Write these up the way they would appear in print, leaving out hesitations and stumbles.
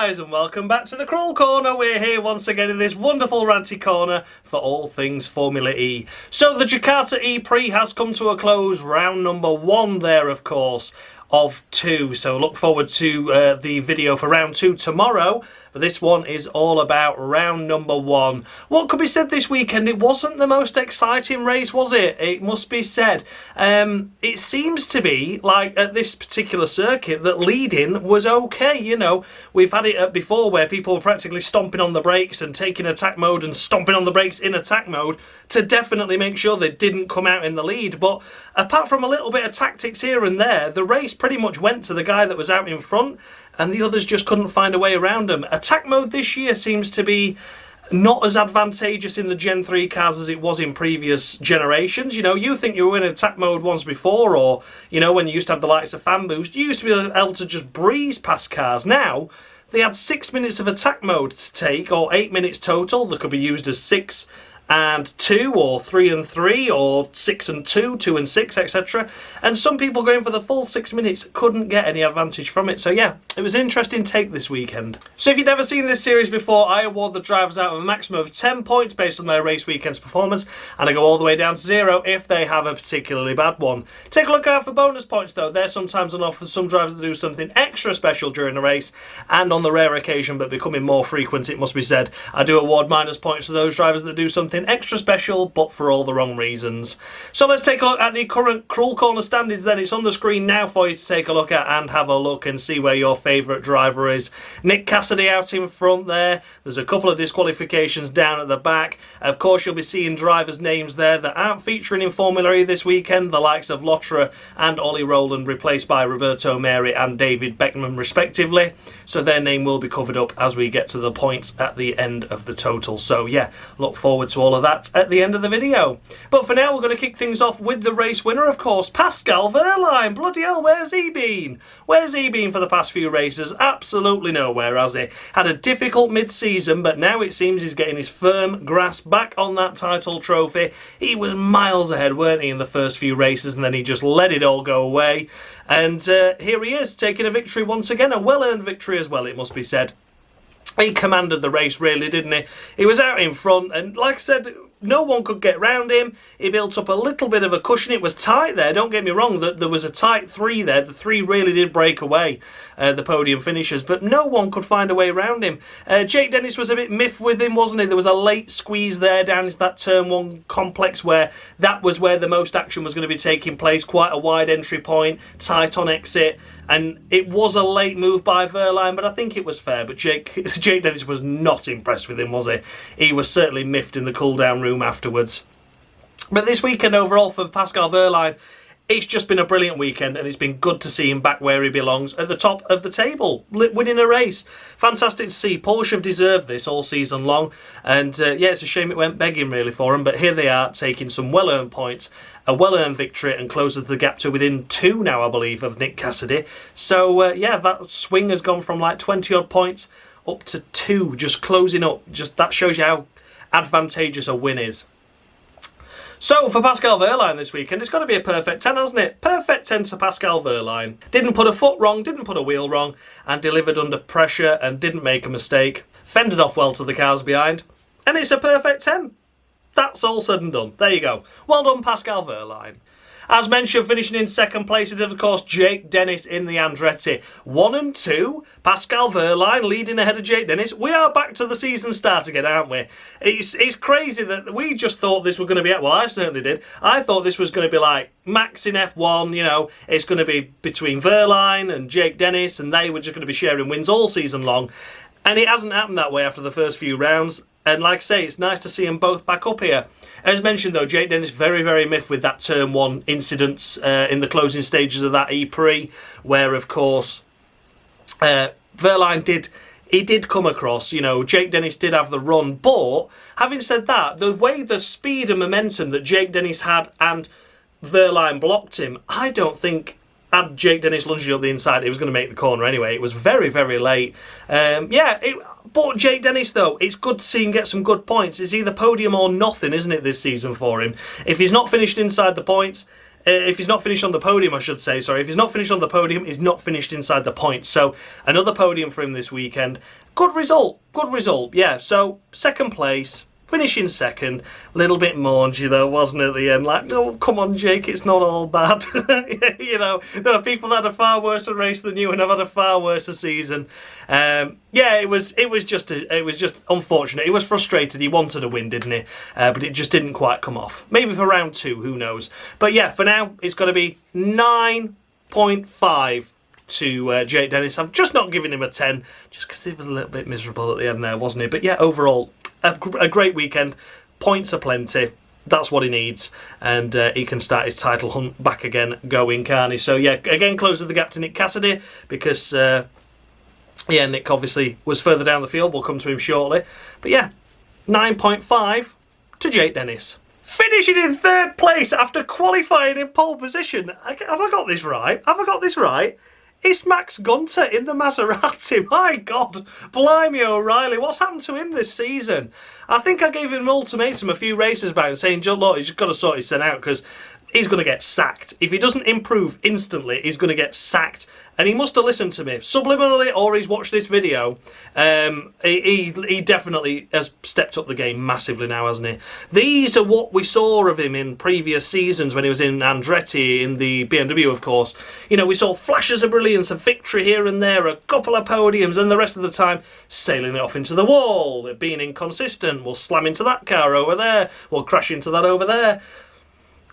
guys, and welcome back to the Cruel Corner. We're here once again in this wonderful ranty corner for all things Formula E. So the Jakarta E-Prix has come to a close, round number 1 there, of course, of 2. So look forward to the video for round 2 tomorrow. But this one is all about round number 1. What could be said this weekend? It wasn't the most exciting race, was it? It must be said. It seems to be, like at this particular circuit, that leading was okay. You know, we've had it before where people were practically stomping on the brakes and taking attack mode and stomping on the brakes in attack mode to definitely make sure they didn't come out in the lead. But apart from a little bit of tactics here and there, the race pretty much went to the guy that was out in front, and the others just couldn't find a way around them. Attack mode this year seems to be not as advantageous in the Gen 3 cars as it was in previous generations. You know, you think you were in attack mode once before, or, you know, when you used to have the likes of fan boost, you used to be able to just breeze past cars. Now, they had 6 minutes of attack mode to take, or 8 minutes total. That could be used as 6 and 2, or 3 and 3, or 6 and 2, 2 and 6, etc. And some people going for the full 6 minutes couldn't get any advantage from it. So yeah, it was an interesting take this weekend. So if you've never seen this series before, I award the drivers out of a maximum of 10 points based on their race weekend's performance, and I go all the way down to 0 if they have a particularly bad one. Take a look out for bonus points though. They're sometimes on offer for some drivers that do something extra special during a race, and on the rare occasion, but becoming more frequent, it must be said, I do award minus points to those drivers that do something extra special, but for all the wrong reasons. So let's take a look at the current Cruel Corner standings then. It's on the screen now for you to take a look at and have a look and see where your favourite driver is. Nick Cassidy out in front there. There's a couple of disqualifications down at the back. Of course, you'll be seeing drivers' names there that aren't featuring in Formula E this weekend, the likes of Lotterer and Ollie Rowland, replaced by Roberto Meri and David Beckman respectively. So their name will be covered up as we get to the points at the end of the total. So yeah, look forward to all of that at the end of the video. But for now, we're going to kick things off with the race winner, of course, Pascal Wehrlein. Bloody hell, where's he been? Where's he been for the past few races? Absolutely nowhere, has he? Had a difficult mid-season, but now it seems he's getting his firm grasp back on that title trophy. He was miles ahead, weren't he, in the first few races, and then he just let it all go away. And here he is, taking a victory once again, a well-earned victory as well, it must be said. He commanded the race, really, didn't he? He was out in front, and like I said, no one could get round him. He built up a little bit of a cushion. It was tight there, don't get me wrong. There was a tight 3 there. The 3 really did break away, the podium finishers, but no one could find a way around him. Jake Dennis was a bit miffed with him, wasn't he? There was a late squeeze there down into that turn 1 complex where that was where the most action was going to be taking place. Quite a wide entry point, tight on exit, and it was a late move by Wehrlein, but I think it was fair. But Jake Dennis was not impressed with him, was he? He was certainly miffed in the cool-down room afterwards. But this weekend overall for Pascal Wehrlein, it's just been a brilliant weekend, and it's been good to see him back where he belongs, at the top of the table, winning a race. Fantastic to see. Porsche have deserved this all season long, and yeah, it's a shame it went begging really for him, but here they are taking some well-earned points, a well-earned victory, and closes the gap to within 2 now, I believe, of Nick Cassidy. So yeah, that swing has gone from like 20 odd points up to 2, just closing up. Just that shows you how advantageous a win is. So for Pascal Wehrlein this weekend, it's got to be a perfect 10, hasn't it? Perfect 10 to Pascal Wehrlein. Didn't put a foot wrong, didn't put a wheel wrong, and delivered under pressure and didn't make a mistake. Fended off well to the cars behind, and it's a perfect 10. That's all said and done. There you go. Well done, Pascal Wehrlein. As mentioned, finishing in second place is, of course, Jake Dennis in the Andretti. 1 and 2, Pascal Wehrlein leading ahead of Jake Dennis. We are back to the season start again, aren't we? It's crazy that we just thought this was going to be... Well, I certainly did. I thought this was going to be like Max in F1, you know. It's going to be between Wehrlein and Jake Dennis, and they were just going to be sharing wins all season long. And it hasn't happened that way after the first few rounds. And like I say, it's nice to see them both back up here. As mentioned though, Jake Dennis very, very miffed with that turn 1 incident in the closing stages of that E-Prix, where of course Wehrlein did come across, you know, Jake Dennis did have the run, but having said that, the way the speed and momentum that Jake Dennis had and Wehrlein blocked him, I don't think had Jake Dennis lunging up the inside, he was going to make the corner anyway. It was very, very late. But Jake Dennis, though, it's good to see him get some good points. It's either podium or nothing, isn't it, this season for him? If he's not finished inside the points, if he's not finished on the podium, I should say, sorry, if he's not finished on the podium, he's not finished inside the points. So another podium for him this weekend. Good result, yeah. So second place, finishing second, a little bit maungy though, wasn't it, at the end? Like, oh, come on, Jake, it's not all bad. You know, there are people that had a far worse race than you and have had a far worse season. Yeah, it was just unfortunate. He was frustrated. He wanted a win, didn't he? But it just didn't quite come off. Maybe for round 2, who knows? But yeah, for now, it's got to be 9.5 to Jake Dennis. I'm just not giving him a 10, just because he was a little bit miserable at the end there, wasn't he? But yeah, overall, a great weekend. Points are plenty. That's what he needs, and he can start his title hunt back again going, can't he? So yeah, again, closes the gap to Nick Cassidy, because yeah, Nick obviously was further down the field. We'll come to him shortly. But yeah, 9.5 to Jake Dennis. Finishing in third place after qualifying in pole position. Have I got this right? Have I got this right? It's Max Gunter in the Maserati. My God, blimey O'Reilly, what's happened to him this season? I think I gave him an ultimatum a few races back saying, look, he's just got to sort his son out because he's going to get sacked. If he doesn't improve instantly, he's going to get sacked. And he must have listened to me, subliminally, or he's watched this video. He definitely has stepped up the game massively now, hasn't he? These are what we saw of him in previous seasons when he was in Andretti, in the BMW, of course. You know, we saw flashes of brilliance, a victory here and there, a couple of podiums, and the rest of the time sailing it off into the wall, being inconsistent. We'll slam into that car over there, we'll crash into that over there.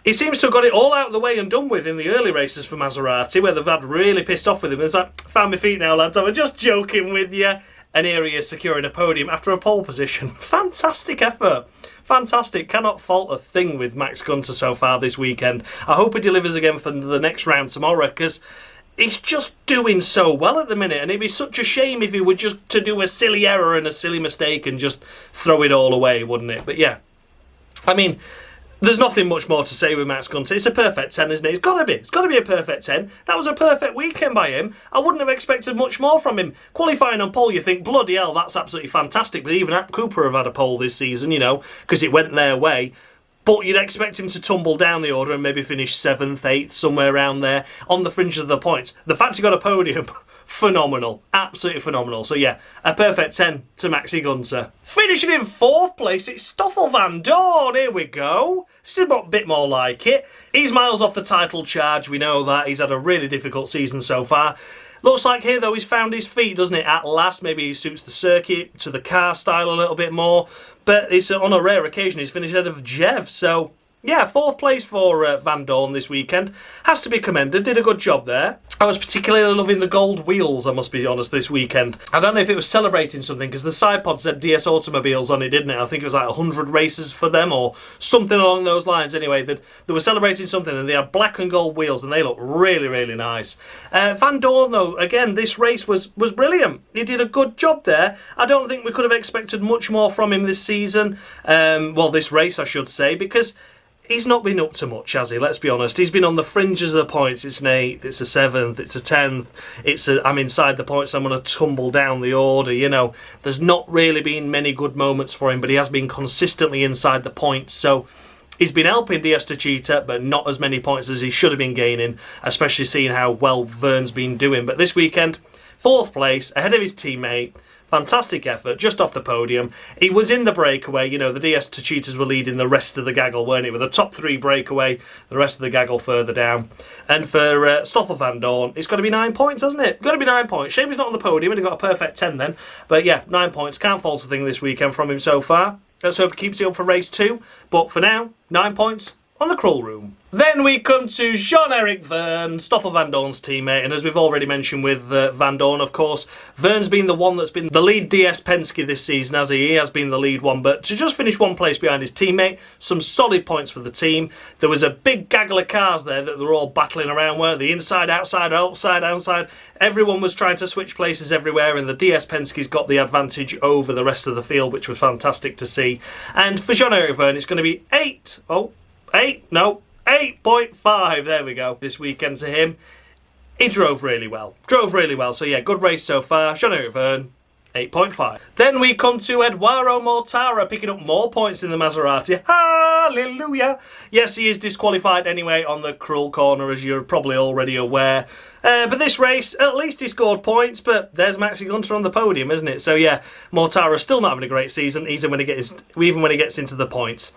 He seems to have got it all out of the way and done with in the early races for Maserati, where they've had really pissed off with him. It's like, found my feet now, lads, I was just joking with you. And here he is securing a podium after a pole position. Fantastic effort. Fantastic. Cannot fault a thing with Max Gunter so far this weekend. I hope he delivers again for the next round tomorrow, because he's just doing so well at the minute, and it'd be such a shame if he were just to do a silly error and a silly mistake and just throw it all away, wouldn't it? But yeah, I mean, there's nothing much more to say with Max Gunter. It's a perfect 10, isn't it? It's got to be. It's got to be a perfect 10. That was a perfect weekend by him. I wouldn't have expected much more from him. Qualifying on pole, you think, bloody hell, that's absolutely fantastic. But even App Cooper have had a pole this season, you know, because it went their way. But you'd expect him to tumble down the order and maybe finish 7th, 8th, somewhere around there, on the fringe of the points. The fact he got a podium, phenomenal. Absolutely phenomenal. So yeah, a perfect 10 to Maxi Gunter. Finishing in 4th place, it's Stoffel Van Dorn. Here we go. This is a bit more like it. He's miles off the title charge. We know that. He's had a really difficult season so far. Looks like here, though, he's found his feet, doesn't it? At last, maybe he suits the circuit to the car style a little bit more. But it's on a rare occasion he's finished ahead of Jev. So, yeah, 4th place for Van Dorn this weekend. Has to be commended. Did a good job there. I was particularly loving the gold wheels, I must be honest, this weekend. I don't know if it was celebrating something, because the side pod said DS Automobiles on it, didn't it? I think it was like 100 races for them, or something along those lines. Anyway, they were celebrating something, and they had black and gold wheels, and they look really, really nice. Van Dorn, though, again, this race was brilliant. He did a good job there. I don't think we could have expected much more from him this season. Well, this race, I should say, because he's not been up to much, has he? Let's be honest. He's been on the fringes of the points. It's an 8th, it's a 7th, it's a 10th. I'm inside the points, I'm going to tumble down the order, you know. There's not really been many good moments for him, but he has been consistently inside the points. So he's been helping DS Techeetah, but not as many points as he should have been gaining, especially seeing how well Vern's been doing. But this weekend, 4th place, ahead of his teammate. Fantastic effort, just off the podium. He was in the breakaway, you know, the DS Techeetahs were leading the rest of the gaggle, weren't it? With the top 3 breakaway, the rest of the gaggle further down. And for Stoffel Van Dorn, it's got to be 9 points, hasn't it? Got to be 9 points. Shame he's not on the podium, and he got a perfect 10 then. But yeah, 9 points. Can't fault a thing this weekend from him so far. Let's hope he keeps it up for race 2. But for now, 9 points on the crawl room. Then we come to Jean-Eric Vern, Stoffel Van Dorn's teammate, and as we've already mentioned with Van Dorn, of course, Vern's been the one that's been the lead DS Penske this season, as he has been the lead one, but to just finish 1 place behind his teammate, some solid points for the team. There was a big gaggle of cars there that they were all battling around, weren't they? Inside, outside, outside. Everyone was trying to switch places everywhere, and the DS Penske's got the advantage over the rest of the field, which was fantastic to see. And for Jean-Eric Vern, it's going to be 8.5, there we go, this weekend to him. He drove really well. So yeah, good race so far. Jean-Eric Vern, 8.5. Then we come to Eduardo Mortara picking up more points in the Maserati. Hallelujah! Yes, he is disqualified anyway on the cruel corner, as you're probably already aware. But this race, at least he scored points, but there's Maxi Gunter on the podium, isn't it? So yeah, Mortara's still not having a great season, even when he gets into the points.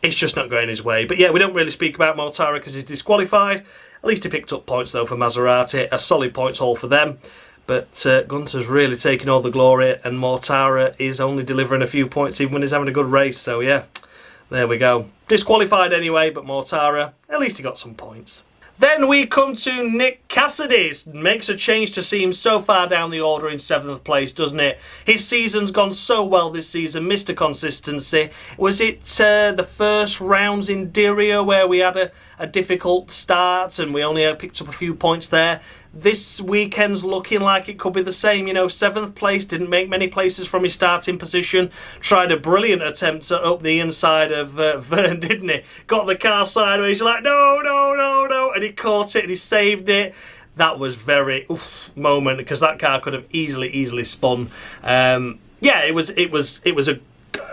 It's just not going his way. But yeah, we don't really speak about Mortara because he's disqualified. At least he picked up points though for Maserati. A solid points haul for them. But Gunter's really taking all the glory, and Mortara is only delivering a few points even when he's having a good race. So yeah, there we go. Disqualified anyway, but Mortara, at least he got some points. Then we come to Nick Cassidy. Makes a change to see him so far down the order in 7th place, doesn't it? His season's gone so well this season, Mr. Consistency. Was it the first rounds in Diriyah where we had a difficult start and we only picked up a few points there? This weekend's looking like it could be the same. You know, 7th place, didn't make many places from his starting position. Tried a brilliant attempt up the inside of Vern, didn't he? Got the car sideways, you're like, no, no, no, no. And he caught it and he saved it. That was very moment, because that car could have easily spun. Yeah, it was a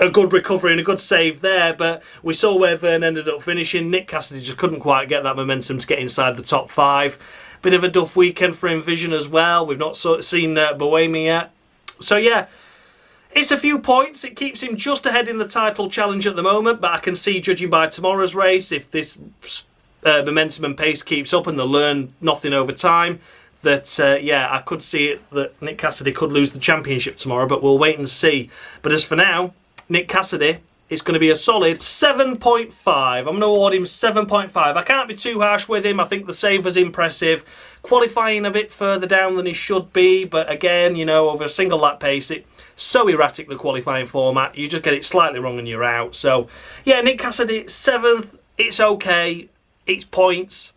good recovery and a good save there, but we saw where Vern ended up finishing. Nick Cassidy just couldn't quite get that momentum to get inside the top 5. Bit of a duff weekend for Envision as well. We've not seen Bohemia yet. So yeah, it's a few points. It keeps him just ahead in the title challenge at the moment, but I can see, judging by tomorrow's race, if this momentum and pace keeps up and they'll learn nothing over time, that yeah, I could see it that Nick Cassidy could lose the championship tomorrow, but we'll wait and see. But as for now, Nick Cassidy, it's going to be a solid 7.5. I'm going to award him 7.5. I can't be too harsh with him. I think the save was impressive. Qualifying a bit further down than he should be, but again, you know, over a single lap pace, it's so erratic, the qualifying format. You just get it slightly wrong and you're out. So yeah, Nick Cassidy, 7th. It's okay. It's points,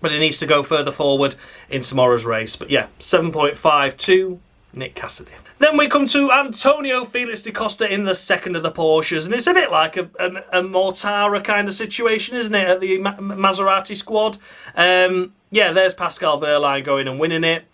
but he needs to go further forward in tomorrow's race. But yeah, 7.5 to Nick Cassidy. Then we come to Antonio Felix da Costa in the second of the Porsches, and it's a bit like a Mortara kind of situation, isn't it, at the Maserati squad? Yeah, there's Pascal Wehrlein going and winning it.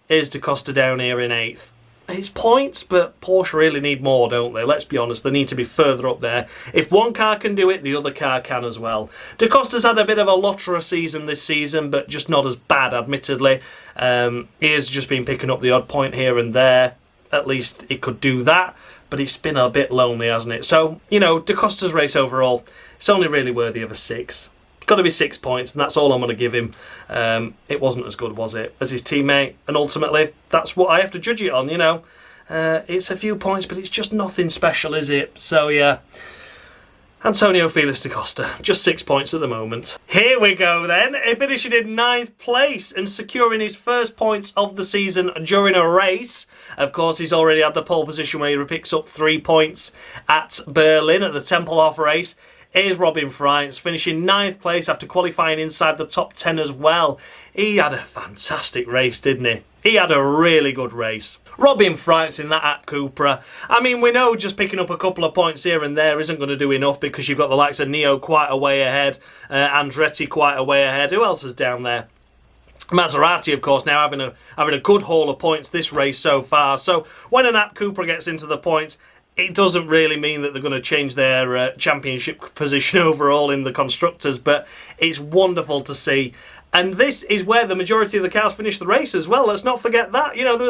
Here's da Costa down here in 8th. It's points, but Porsche really need more, don't they? Let's be honest, they need to be further up there. If one car can do it, the other car can as well. Da Costa's had a bit of a lottery season this season, but just not as bad, admittedly. He has just been picking up the odd point here and there. At least it could do that, but it's been a bit lonely, hasn't it? So, you know, Da Costa's race overall, it's only really worthy of a 6. It's got to be 6 points, and that's all I'm going to give him. It wasn't as good, was it, as his teammate? And ultimately, that's what I have to judge it on, you know. It's a few points, but it's just nothing special, is it? So, yeah. Antonio Felix da Costa, just 6 points at the moment. Here we go then, finishing in 9th place and securing his first points of the season during a race. Of course, he's already had the pole position where he picks up 3 points at Berlin at the Tempelhof race. Here's Robin Freitz, finishing 9th place after qualifying inside the top 10 as well. He had a fantastic race, didn't he? He had a really good race. Robin Freitz in that at Cupra. I mean, we know just picking up a couple of points here and there isn't going to do enough, because you've got the likes of Neo quite a way ahead, Andretti quite a way ahead. Who else is down there? Maserati, of course, now having a good haul of points this race so far. So when an at Cupra gets into the points, it doesn't really mean that they're going to change their championship position overall in the constructors, but it's wonderful to see. And this is where the majority of the cars finished the race as well. Let's not forget that. You know, there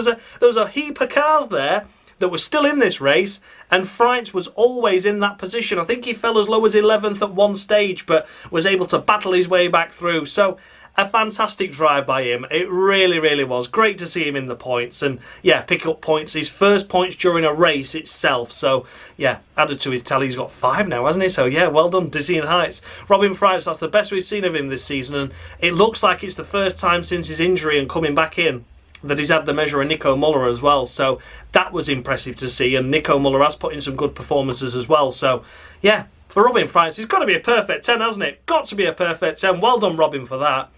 was a heap of cars there that were still in this race, and Freitz was always in that position. I think he fell as low as 11th at one stage, but was able to battle his way back through. So a fantastic drive by him. It really, really was. Great to see him in the points, and yeah, pick up points. His first points during a race itself. So yeah, added to his tally, he's got 5 now, hasn't he? So yeah, well done, dizzying heights. Robin Freitz, that's the best we've seen of him this season, and it looks like it's the first time since his injury and coming back in that he's had the measure of Nico Muller as well. So that was impressive to see, and Nico Muller has put in some good performances as well. So yeah, for Robin Freitz, it's got to be a perfect 10, hasn't it? Got to be a perfect 10. Well done, Robin, for that.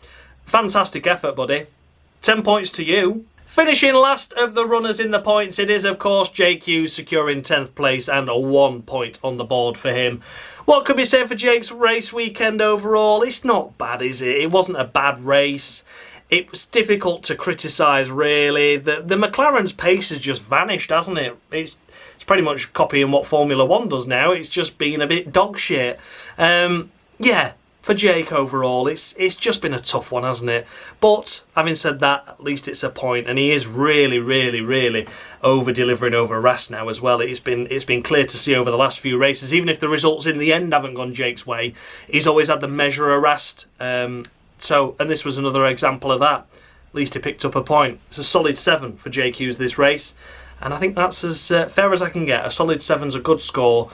Fantastic effort, buddy. 10 points to you. Finishing last of the runners in the points, it is, of course, Jake Hughes securing 10th place and a 1 point on the board for him. What could be said for Jake's race weekend overall? It's not bad, is it? It wasn't a bad race. it was difficult to criticise, really. The McLaren's pace has just vanished, hasn't it? It's pretty much copying what Formula 1 does now. It's just been a bit dog shit. Yeah, for Jake overall, it's just been a tough one, hasn't it? But having said that, at least it's a point, and he is really, really, really over-delivering over Rast now as well. It's been clear to see over the last few races, even if the results in the end haven't gone Jake's way, he's always had the measure of Rast. And this was another example of that. At least he picked up a point. It's a solid 7 for Jake Hughes this race. And I think that's as fair as I can get. A solid 7's a good score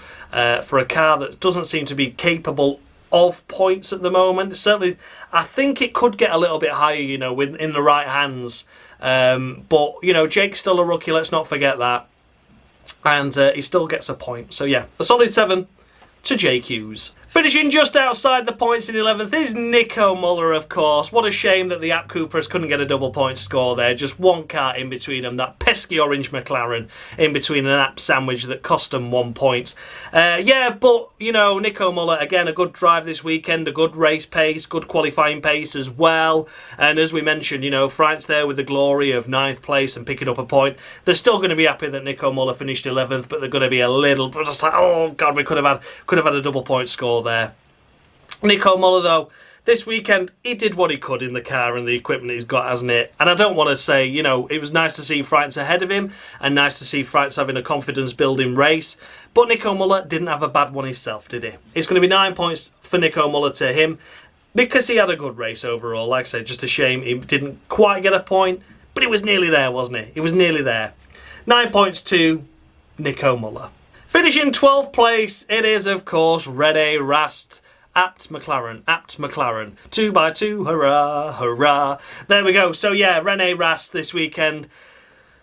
for a car that doesn't seem to be capable of points at the moment. Certainly, I think it could get a little bit higher, you know, in the right hands. But, you know, Jake's still a rookie, let's not forget that. And he still gets a point. So, yeah, a solid 7 to Jake Hughes. Finishing just outside the points in 11th is Nico Muller, of course. What a shame that the App Coopers couldn't get a double point score there. Just one car in between them. That pesky orange McLaren in between an App sandwich that cost them 1 point. Yeah, but, you know, Nico Muller, again, a good drive this weekend, a good race pace, good qualifying pace as well. And as we mentioned, you know, Frank's there with the glory of 9th place and picking up a point. They're still going to be happy that Nico Muller finished 11th, but they're going to be a little, just like, oh, God, we could have had a double point score there. Nico Muller, though, this weekend, he did what he could in the car and the equipment he's got, hasn't it? And I don't want to say, you know, it was nice to see France ahead of him and nice to see France having a confidence-building race. But Nico Muller didn't have a bad one himself, did he? It's going to be 9 points for Nico Muller to him because he had a good race overall. Like I said, just a shame he didn't quite get a point, but he was nearly there, wasn't he? He was nearly there. 9 points to Nico Muller. Finishing 12th place, it is, of course, Rene Rast. Apt McLaren. 2x2, hurrah, hurrah. There we go. So yeah, Rene Rast this weekend.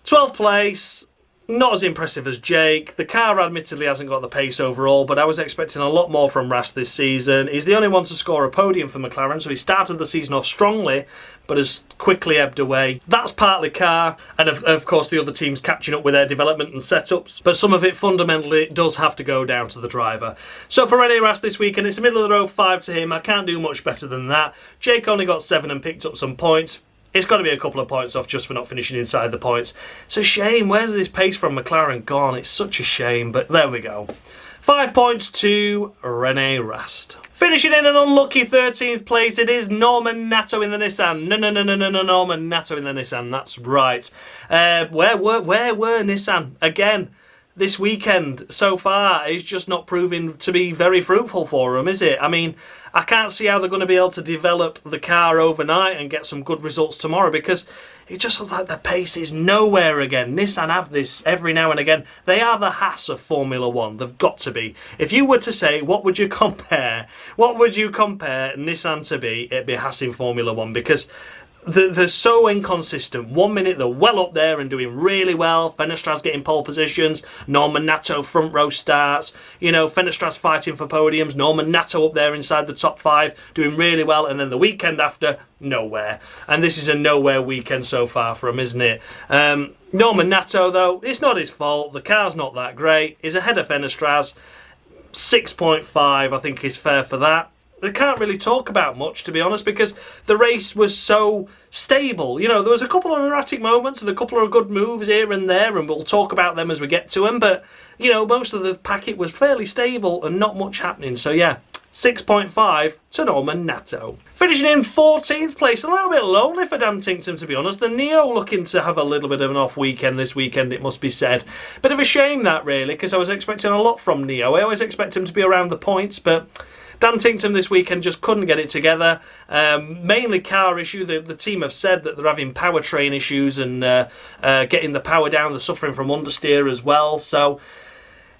12th place. Not as impressive as Jake. The car admittedly hasn't got the pace overall, but I was expecting a lot more from Rast this season. He's the only one to score a podium for McLaren, so he started the season off strongly, but has quickly ebbed away. That's partly car, and of course the other teams catching up with their development and setups, but some of it fundamentally does have to go down to the driver. So for Rene Rast this weekend, it's a middle of the road 5 to him. I can't do much better than that. Jake only got 7 and picked up some points. It's got to be a couple of points off just for not finishing inside the points. It's a shame. Where's this pace from McLaren gone? It's such a shame, but there we go. 5 points to Rene Rast. Finishing in an unlucky 13th place, it is Norman Nato in the Nissan. No, Norman Nato in the Nissan. That's right. Where were Nissan? Again, this weekend so far is just not proving to be very fruitful for them, is it? I mean, I can't see how they're going to be able to develop the car overnight and get some good results tomorrow because it just looks like the pace is nowhere again. Nissan have this every now and again. They are the Haas of Formula 1. They've got to be. If you were to say, what would you compare Nissan to be, it'd be Haas in Formula 1 because they're so inconsistent. 1 minute they're well up there and doing really well. Fenestras getting pole positions. Norman Nato front row starts. You know, Fenestras fighting for podiums. Norman Nato up there inside the top 5 doing really well. And then the weekend after, nowhere. And this is a nowhere weekend so far for him, isn't it? Norman Nato, though, it's not his fault. The car's not that great. He's ahead of Fenestras. 6.5, I think, is fair for that. They can't really talk about much, to be honest, because the race was so stable. You know, there was a couple of erratic moments and a couple of good moves here and there, and we'll talk about them as we get to them. But, you know, most of the packet was fairly stable and not much happening. So, yeah, 6.5 to Norman Nato. Finishing in 14th place, a little bit lonely for Dan Tinkton, to be honest. The Neo looking to have a little bit of an off weekend this weekend, it must be said. Bit of a shame that, really, because I was expecting a lot from Neo. I always expect him to be around the points, but Dan Tinkton this weekend just couldn't get it together. Mainly car issue. The team have said that they're having powertrain issues and getting the power down. They're suffering from understeer as well. So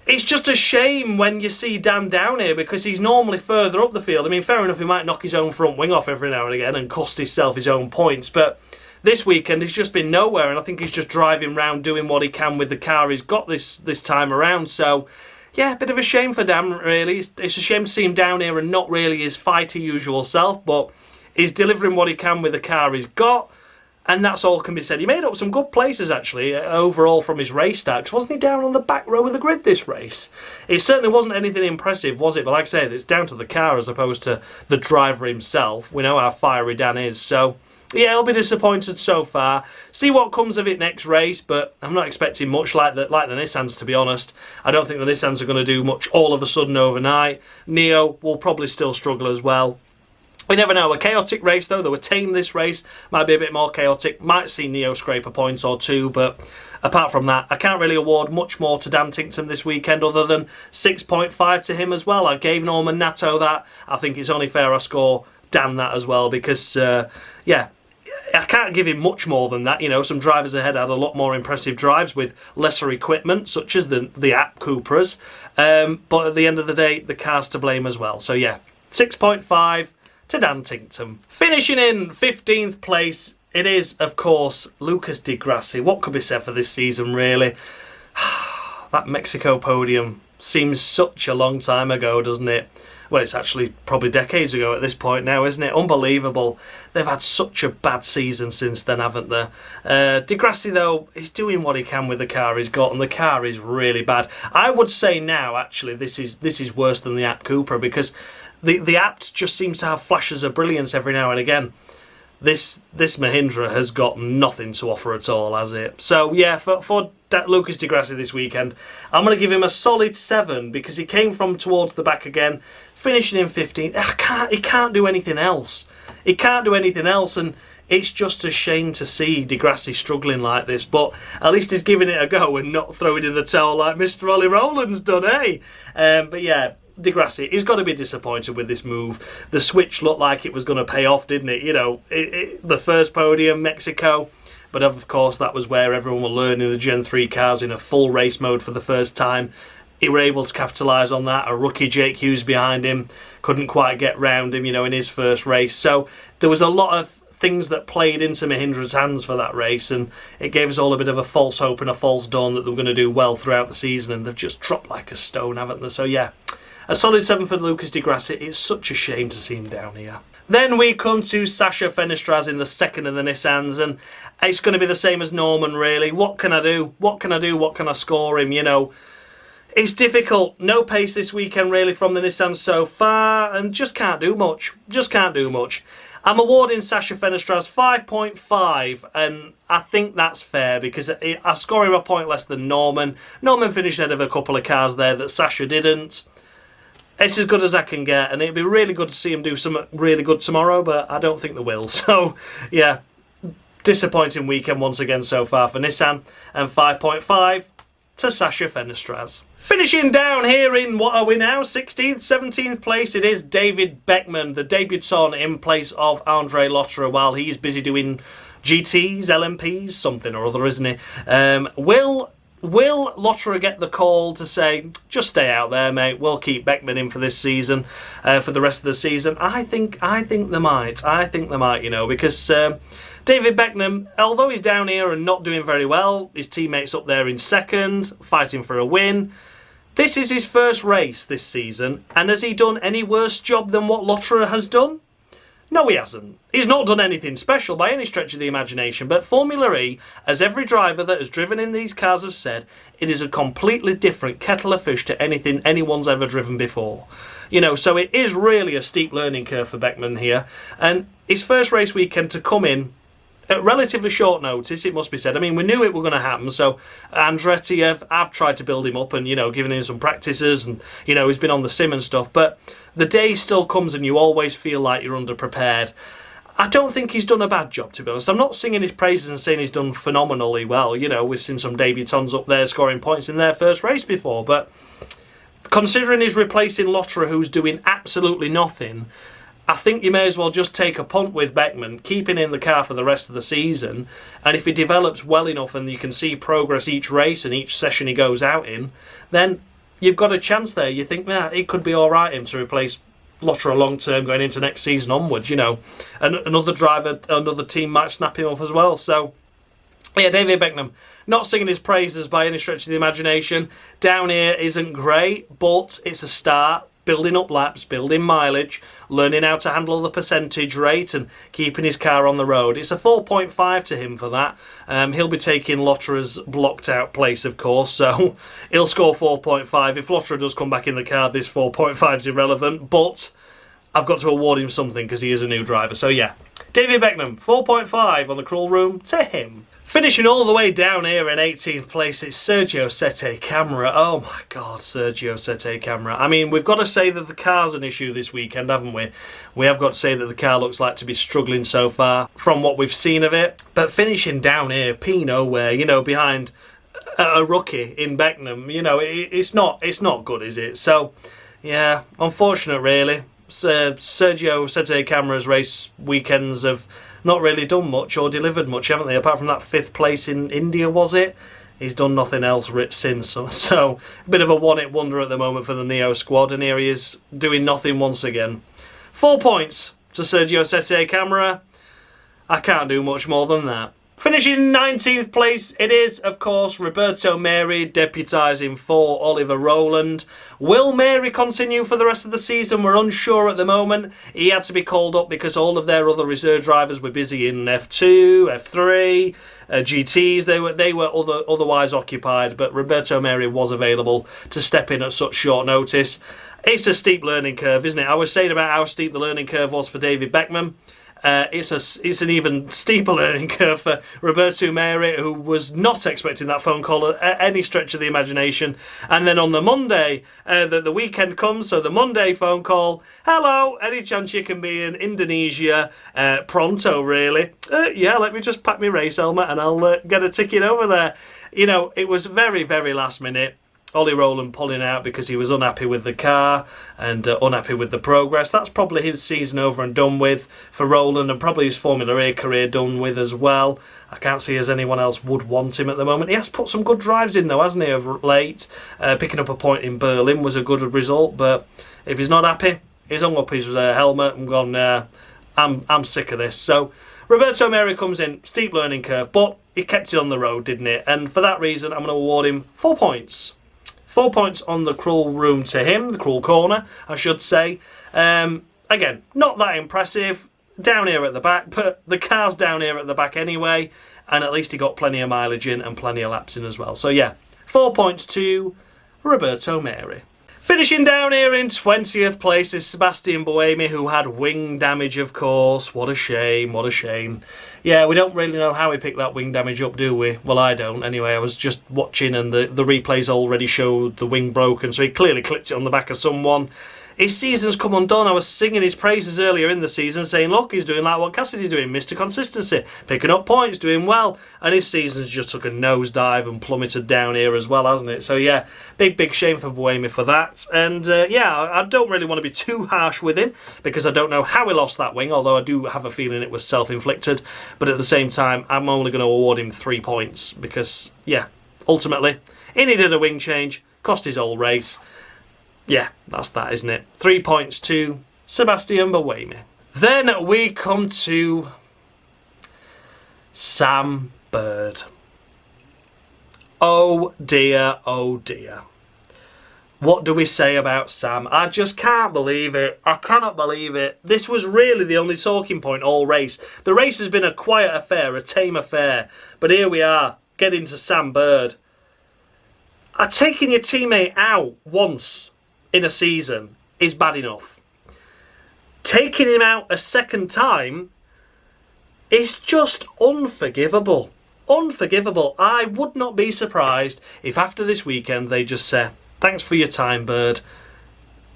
it's just a shame when you see Dan down here because he's normally further up the field. I mean, fair enough, he might knock his own front wing off every now and again and cost himself his own points. But this weekend he's just been nowhere, and I think he's just driving around doing what he can with the car he's got this time around. So yeah, a bit of a shame for Dan, really. It's a shame to see him down here and not really his fighty usual self, but he's delivering what he can with the car he's got, and that's all can be said. He made up some good places, actually, overall from his race start. Wasn't he down on the back row of the grid this race? It certainly wasn't anything impressive, was it? But like I say, it's down to the car as opposed to the driver himself. We know how fiery Dan is, so yeah, I'll be disappointed so far. See what comes of it next race, but I'm not expecting much like the Nissans, to be honest. I don't think the Nissans are going to do much all of a sudden overnight. Neo will probably still struggle as well. We never know. A chaotic race, though. They were tame this race. Might be a bit more chaotic. Might see Neo scrape a point or two, but apart from that, I can't really award much more to Dan Tinctum this weekend other than 6.5 to him as well. I gave Norman Nato that. I think it's only fair I score Dan that as well because, yeah, I can't give him much more than that. You know, some drivers ahead had a lot more impressive drives with lesser equipment, such as the app Cupras. But at the end of the day, the car's to blame as well. So, yeah, 6.5 to Dan Tinctum. Finishing in 15th place, it is, of course, Lucas Di Grassi. What could be said for this season, really? That Mexico podium seems such a long time ago, doesn't it? Well, it's actually probably decades ago at this point now, isn't it? Unbelievable. They've had such a bad season since then, haven't they? Di Grassi, though, is doing what he can with the car he's got, and the car is really bad. I would say now, actually, this is worse than the Apt Cupra because the Apt just seems to have flashes of brilliance every now and again. This Mahindra has got nothing to offer at all, has it? So, yeah, for Lucas Di Grassi this weekend, I'm going to give him a solid 7 because he came from towards the back again, finishing in 15th. He can't do anything else. He can't do anything else, and it's just a shame to see Di Grassi struggling like this, but at least he's giving it a go and not throwing in the towel like Mr. Ollie Rowland's done, eh? But, yeah, Di Grassi, he's got to be disappointed with this move. The switch looked like it was going to pay off, didn't it? You know, the first podium, Mexico. But of course, that was where everyone were learning the Gen 3 cars in a full race mode for the first time. He were able to capitalise on that. A rookie Jake Hughes behind him couldn't quite get round him, you know, in his first race. So there was a lot of things that played into Mahindra's hands for that race, and it gave us all a bit of a false hope and a false dawn that they were going to do well throughout the season, and they've just dropped like a stone, haven't they? So yeah, a solid 7 for Lucas Di Grassi. It's such a shame to see him down here. Then we come to Sasha Fenestraz in the second of the Nissans, and it's going to be the same as Norman, really. What can I do? What can I do? What can I score him? You know, it's difficult. No pace this weekend, really, from the Nissans so far, and just can't do much. Just can't do much. I'm awarding Sasha Fenestraz 5.5, and I think that's fair because I score him a point less than Norman. Norman finished ahead of a couple of cars there that Sasha didn't. It's as good as I can get, and it'd be really good to see him do something really good tomorrow, but I don't think they will. So, yeah, disappointing weekend once again so far for Nissan, and 5.5 to Sasha Fenestraz. Finishing down here in, what are we now, 16th, 17th place, it is David Beckman, the debutant in place of Andre Lotterer while he's busy doing GTs, LMPs, something or other, isn't he? Will Lotterer get the call to say, just stay out there, mate, we'll keep Beckman in for this season, for the rest of the season? I think they might. I think they might, you know, because David Beckman, although he's down here and not doing very well, his teammates up there in second, fighting for a win. This is his first race this season, and has he done any worse job than what Lotterer has done? No, he hasn't. He's not done anything special by any stretch of the imagination, but Formula E, as every driver that has driven in these cars has said, it is a completely different kettle of fish to anything anyone's ever driven before. You know, so it is really a steep learning curve for Beckman here, and his first race weekend to come in at relatively short notice, it must be said. I mean, we knew it were going to happen, so Andretti have tried to build him up and, you know, giving him some practices and, you know, he's been on the sim and stuff, but the day still comes and you always feel like you're underprepared. I don't think he's done a bad job, to be honest. I'm not singing his praises and saying he's done phenomenally well. You know, we've seen some debutants up there scoring points in their first race before, but considering he's replacing Lotterer, who's doing absolutely nothing, I think you may as well just take a punt with Beckman, keep him in the car for the rest of the season, and if he develops well enough and you can see progress each race and each session he goes out in, then you've got a chance there. You think, yeah, it could be all right him to replace Lotterer long term going into next season onwards, you know. And another driver, another team might snap him up as well. So, yeah, David Beckman, not singing his praises by any stretch of the imagination. Down here isn't great, but it's a start. Building up laps, building mileage, learning how to handle the percentage rate and keeping his car on the road. It's a 4.5 to him for that. He'll be taking Lotterer's blocked out place, of course, so he'll score 4.5. If Lotterer does come back in the car, this 4.5 is irrelevant, but I've got to award him something because he is a new driver. So yeah, David Beckham, 4.5 on the crawl room to him. Finishing all the way down here in 18th place, it's Sergio Sette Camara. Oh my God, Sergio Sette Camara. I mean, we've got to say that the car's an issue this weekend, haven't we? We have got to say that the car looks like to be struggling so far from what we've seen of it. But finishing down here, P nowhere, you know, behind a rookie in Beckham, you know, it's not good, is it? So, yeah, unfortunate really. Sergio Sette Camara's race weekends have not really done much or delivered much, haven't they? Apart from that 5th place in India, was it? He's done nothing else since. So a bit of a one-hit wonder at the moment for the Neo squad, and here he is doing nothing once again. 4 points to Sergio Sette Camara. I can't do much more than that. Finishing 19th place, it is, of course, Roberto Meri deputising for Oliver Rowland. Will Meri continue for the rest of the season? We're unsure at the moment. He had to be called up because all of their other reserve drivers were busy in F2, F3, GTs. They were otherwise occupied, but Roberto Meri was available to step in at such short notice. It's a steep learning curve, isn't it? I was saying about how steep the learning curve was for David Beckham. It's an even steeper learning curve for Roberto Meri, who was not expecting that phone call at any stretch of the imagination. And then on the Monday, the weekend comes, so the Monday phone call, hello, any chance you can be in Indonesia pronto, really? Yeah, let me just pack my race helmet and I'll get a ticket over there. You know, it was very, very last minute. Ollie Rowland pulling out because he was unhappy with the car and unhappy with the progress. That's probably his season over and done with for Rowland, and probably his Formula E career done with as well. I can't see as anyone else would want him at the moment. He has put some good drives in though, hasn't he, of late? Picking up a point in Berlin was a good result, but if he's not happy, he's hung up his helmet and gone, I'm sick of this. So Roberto Meri comes in, steep learning curve, but he kept it on the road, didn't he? And for that reason, I'm going to award him 4 points. 4 points on the crawl room to him, the crawl corner, I should say. Again, not that impressive down here at the back, but the car's down here at the back anyway, and at least he got plenty of mileage in and plenty of laps in as well. So yeah, 4 points to Roberto Meri. Finishing down here in 20th place is Sebastian Buemi, who had wing damage, of course. What a shame, what a shame. Yeah, we don't really know how he picked that wing damage up, do we? Well, I don't. Anyway, I was just watching and the replays already showed the wing broken, so he clearly clipped it on the back of someone. His season's come undone. I was singing his praises earlier in the season, saying, look, he's doing like what Cassidy's doing, Mr. Consistency, picking up points, doing well. And his season's just took a nosedive and plummeted down here as well, hasn't it? So yeah, big shame for Buemi for that. And yeah, I don't really want to be too harsh with him because I don't know how he lost that wing, although I do have a feeling it was self-inflicted. But at the same time, I'm only going to award him 3 points because, yeah, ultimately, he needed a wing change, cost his whole race. Yeah, that's that, isn't it? 3 points to Sebastian Buemi. Then we come to Sam Bird. Oh dear, oh dear. What do we say about Sam? I just can't believe it. I cannot believe it. This was really the only talking point all race. The race has been a quiet affair, a tame affair. But here we are, getting to Sam Bird. Taking your teammate out once in a season is bad enough. Taking him out a second time is just unforgivable. Unforgivable. I would not be surprised if after this weekend they just say, thanks for your time, Bird.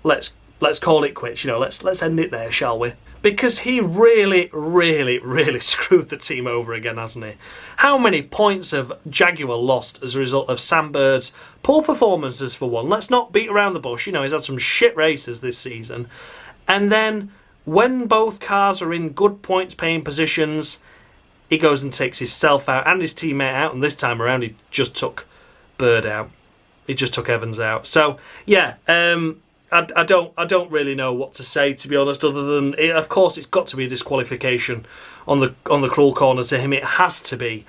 Let's call it quits. You know, let's end it there, shall we? Because he really screwed the team over again, hasn't he? How many points have Jaguar lost as a result of Sam Bird's poor performances for one? Let's not beat around the bush. You know, he's had some shit races this season. And then when both cars are in good points paying positions, he goes and takes himself out and his teammate out. And this time around, he just took Bird out. He just took Evans out. So, yeah, I don't really know what to say, to be honest, other than, of course, it's got to be a disqualification on the cruel corner to him. It has to be.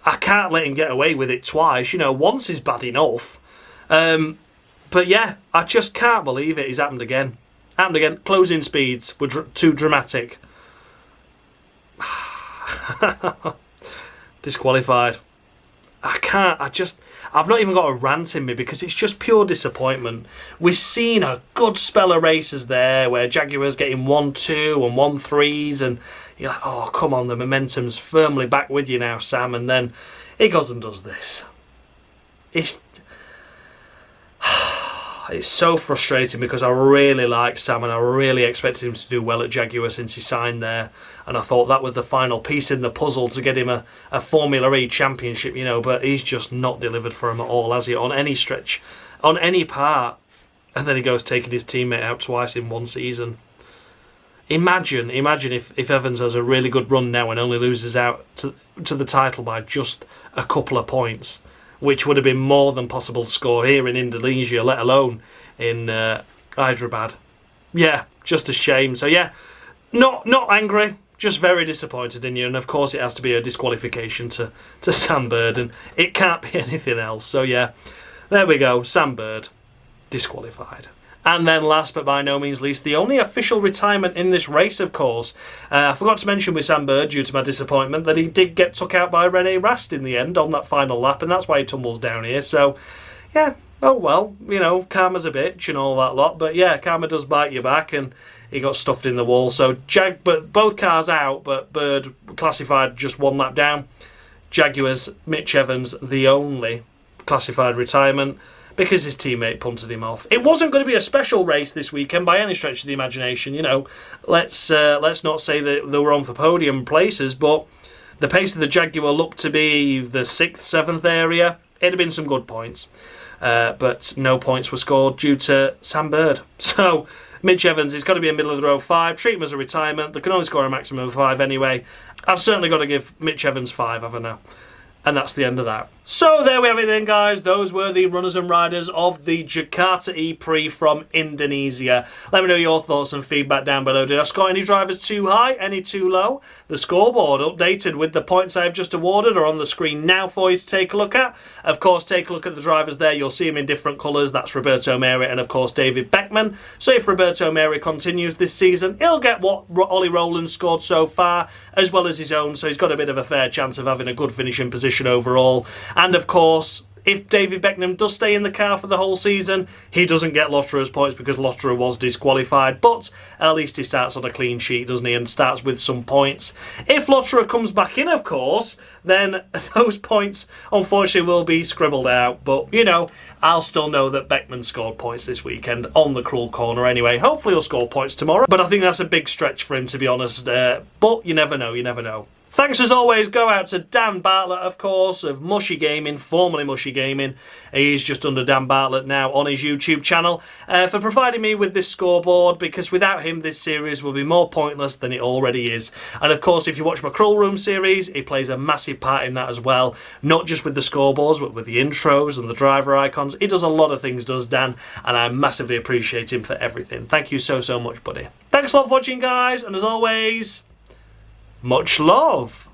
I can't let him get away with it twice. You know, once is bad enough. But yeah, I just can't believe it. It's happened again. Happened again. Closing speeds were too dramatic. Disqualified. I've not even got a rant in me because it's just pure disappointment. We've seen a good spell of races there where Jaguars getting 1-2 and 1-3s, and you're like, oh, come on, the momentum's firmly back with you now, Sam, and then he goes and does this. It's so frustrating because I really like Sam and I really expected him to do well at Jaguar since he signed there, and I thought that was the final piece in the puzzle to get him a Formula E championship, you know, but he's just not delivered for him at all, has he, on any stretch, on any part. And then he goes taking his teammate out twice in one season. Imagine if Evans has a really good run now and only loses out to the title by just a couple of points, which would have been more than possible to score here in Indonesia, let alone in Hyderabad. Yeah, just a shame. So yeah, not angry, just very disappointed in you. And of course it has to be a disqualification to Sam Bird, and it can't be anything else. So yeah, there we go, Sam Bird, disqualified. And then last but by no means least, the only official retirement in this race, of course. I forgot to mention with Sam Bird, due to my disappointment, that he did get took out by Rene Rast in the end on that final lap, and that's why he tumbles down here. So, yeah, oh well, you know, karma's a bitch and all that lot. But yeah, karma does bite you back, and he got stuffed in the wall. So, but both cars out, but Bird classified just one lap down. Jaguars, Mitch Evans, the only classified retirement, because his teammate punted him off. It wasn't going to be a special race this weekend by any stretch of the imagination. You know, let's not say that they were on for podium places, but the pace of the Jaguar looked to be the 6th, 7th area. It'd have been some good points, but no points were scored due to Sam Bird. So Mitch Evans, he's got to be a middle of the row 5. Treat him as a retirement. They can only score a maximum of 5 anyway. I've certainly got to give Mitch Evans 5, haven't I? And that's the end of that. So there we have it then, guys. Those were the runners and riders of the Jakarta E-Prix from Indonesia. Let me know your thoughts and feedback down below. Did I score any drivers too high, any too low? The scoreboard updated with the points I've just awarded are on the screen now for you to take a look at. Of course, take a look at the drivers there. You'll see them in different colours. That's Roberto Meri and, of course, David Beckman. So if Roberto Meri continues this season, he'll get what Ollie Rowland scored so far, as well as his own. So he's got a bit of a fair chance of having a good finishing position overall. And of course, if David Beckham does stay in the car for the whole season, he doesn't get Lotterer's points because Lotterer was disqualified, but at least he starts on a clean sheet, doesn't he, and starts with some points. If Lotterer comes back in, of course, then those points unfortunately will be scribbled out, but you know, I'll still know that Beckman scored points this weekend on the Cruel Corner anyway. Hopefully he'll score points tomorrow, but I think that's a big stretch for him, to be honest, but you never know, you never know. Thanks as always go out to Dan Bartlett, of course, of Mushy Gaming, formerly Mushy Gaming. He's just under Dan Bartlett now on his YouTube channel, for providing me with this scoreboard, because without him this series will be more pointless than it already is. And of course, if you watch my Cruel Room series, he plays a massive part in that as well, not just with the scoreboards, but with the intros and the driver icons. He does a lot of things, does Dan, and I massively appreciate him for everything. Thank you so much, buddy. Thanks a lot for watching, guys, and as always, much love.